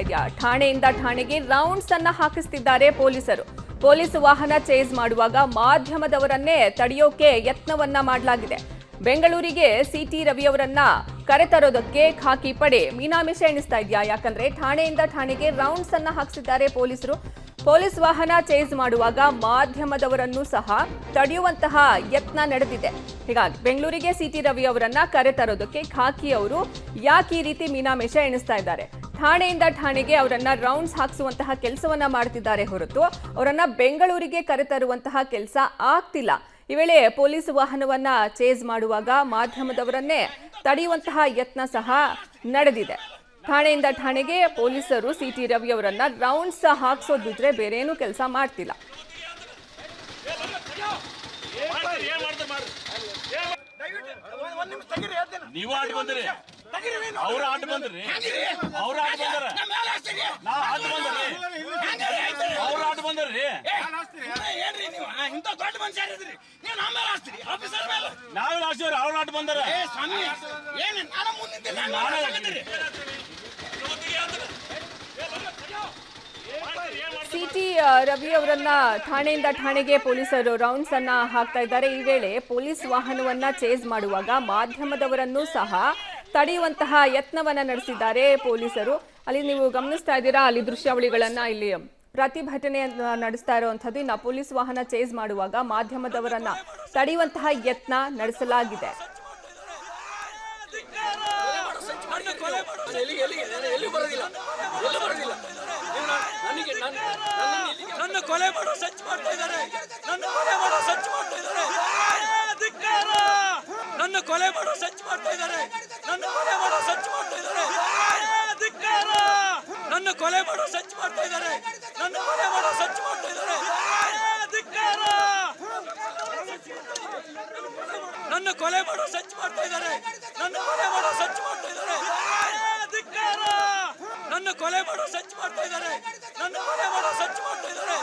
ಇದೆಯಾ? ಠಾಣೆಯಿಂದ ಠಾಣೆಗೆ ರೌಂಡ್ಸ್ ಅನ್ನ ಹಾಕಿಸ್ತಿದ್ದಾರೆ ಪೊಲೀಸರು. ಪೊಲೀಸ್ ವಾಹನ ಚೇಸ್ ಮಾಡುವಾಗ ಮಾಧ್ಯಮದವರನ್ನೇ ತಡೆಯೋಕೆ ಯತ್ನವನ್ನ ಮಾಡಲಾಗಿದೆ. ಬೆಂಗಳೂರಿಗೆ ಸಿಟಿ ರವಿಯವರನ್ನ ಕರೆತರೋದಕ್ಕೆ ಖಾಕಿ ಪಡೆ ಮೀನಾಮಿಷ ಎಣಿಸ್ತಾ ಇದೆಯಾ? ಯಾಕಂದ್ರೆ ಠಾಣೆಯಿಂದ ಠಾಣೆಗೆ ರೌಂಡ್ಸ್ ಅನ್ನ ಹಾಕಿಸಿದ್ದಾರೆ ಪೊಲೀಸರು. ಪೊಲೀಸ್ ವಾಹನ ಚೇಸ್ ಮಾಡುವಾಗ ಮಾಧ್ಯಮದವರನ್ನು ಸಹ ತಡೆಯುವಂತಹ ಯತ್ನ ನಡೆದಿದೆ. ಹೀಗಾಗಿ ಬೆಂಗಳೂರಿಗೆ ಸಿಟಿ ರವಿ ಅವರನ್ನ ಕರೆತರೋದಕ್ಕೆ ಖಾಕಿ ಅವರು ಯಾಕೆ ಈ ರೀತಿ ಮೀನಾಮೇಷ ಎಣಿಸ್ತಾ ಇದ್ದಾರೆ? ಠಾಣೆಯಿಂದ ಠಾಣೆಗೆ ಅವರನ್ನ ರೌಂಡ್ಸ್ ಹಾಕಿಸುವಂತಹ ಕೆಲಸವನ್ನ ಮಾಡ್ತಿದ್ದಾರೆ ಹೊರತು ಅವರನ್ನ ಬೆಂಗಳೂರಿಗೆ ಕರೆತರುವಂತಹ ಕೆಲಸ ಆಗ್ತಿಲ್ಲ. ಈ ವೇಳೆ ಪೊಲೀಸ್ ವಾಹನವನ್ನ ಚೇಸ್ ಮಾಡುವಾಗ ಮಾಧ್ಯಮದವರನ್ನೇ ತಡೆಯುವಂತಹ ಯತ್ನ ಸಹ ನಡೆದಿದೆ. ಠಾಣೆಯಿಂದ ಠಾಣೆಗೆ ಪೊಲೀಸರು ಸಿಟಿ ರವಿ ಅವರನ್ನ ರೌಂಡ್ಸ್ ಹಾಕ್ಸೋದ್ ಬಿಟ್ರೆ ಬೇರೇನು ಕೆಲಸ ಮಾಡ್ತಿಲ್ಲ. ನೀವು ಆಟ ಬಂದ್ರಿ, ಅವ್ರ ಆಟ ಬಂದ್ರಿ, ಅವ್ರ ಆಟ ಬಂದಾರ, ನಾ ಆಟ ಬಂದ್ರಿ, ಅವ್ರ ಆಟ ಬಂದ್ರಿ. ನಾವೇ ಆಡ್ಸಿವ್ರಿ, ಅವ್ರ ಆಟ ಬಂದಾರ. ಸಿಟಿ ರವಿ ಅವರನ್ನ ಠಾಣೆಯಿಂದ ಠಾಣೆಗೆ ಪೊಲೀಸರು ರೌಂಡ್ಸ್ ಅನ್ನ ಹಾಕ್ತಾ ಇದ್ದಾರೆ. ಈ ವೇಳೆ ಪೊಲೀಸ್ ವಾಹನವನ್ನ ಚೇಸ್ ಮಾಡುವಾಗ ಮಾಧ್ಯಮದವರನ್ನು ಸಹ ತಡೆಯುವಂತಹ ಯತ್ನವನ್ನ ನಡೆಸಿದ್ದಾರೆ ಪೊಲೀಸರು. ಅಲ್ಲಿ ನೀವು ಗಮನಿಸ್ತಾ ಇದ್ದೀರಾ, ಅಲ್ಲಿ ದೃಶ್ಯಾವಳಿಗಳನ್ನ, ಇಲ್ಲಿ ಪ್ರತಿಭಟನೆ ನಡೆಸ್ತಾ ಇರುವಂತದ್ದು. ಇನ್ನು ಪೊಲೀಸ್ ವಾಹನ ಚೇಸ್ ಮಾಡುವಾಗ ಮಾಧ್ಯಮದವರನ್ನ ತಡೆಯುವಂತಹ ಯತ್ನ ನಡೆಸಲಾಗಿದೆ. ನನ್ನ ಕೊಲೆ ಮಾಡೋ ಸಂಚು ಮಾಡ್ತಾ ಇದ್ದಾರೆ, ನನ್ನ ಕೊಲೆ ಮಾಡೋ ಸಂಚು ಮಾಡ್ತಾ ಇದ್ದಾರೆ, ನನ್ನ ಕೊಲೆ ಮಾಡೋ ಸಂಚು ಮಾಡ್ತಾ ಇದ್ದಾರೆ, ನನ್ನ ಕೊಲೆ ಮಾಡೋ ಸಂಚು ಮಾಡ್ತಾ ಇದ್ದಾರೆ, ನನ್ನ ಕೊಲೆ ಮಾಡೋ ಸಂಚು ಮಾಡ್ತಾ ಇದ್ದಾರೆ, ನನ್ನ ಕೊಲೆ ಮಾಡೋ ಸಂಚು ಮಾಡ್ತಾ ಇದ್ದಾರೆ, ನನ್ನ ಕೊಲೆ ಮಾಡೋ ಸಂಚು ಮಾಡ್ತಾ ಇದ್ದಾರೆ, ನನ್ನ ಕೊಲೆ ಮಾಡೋ ಸಂಚು ಮಾಡ್ತಾ ಇದ್ದಾರೆ, ನನ್ನ ಕೊಲೆ ಮಾಡೋ ಸಂಚು ಮಾಡ್ತಾ ಇದ್ದಾರೆ, ನನ್ನ ಕೊಲೆ ಮಾಡೋ ಸಂಚು ಮಾಡ್ತಾ ಇದ್ದಾರೆ.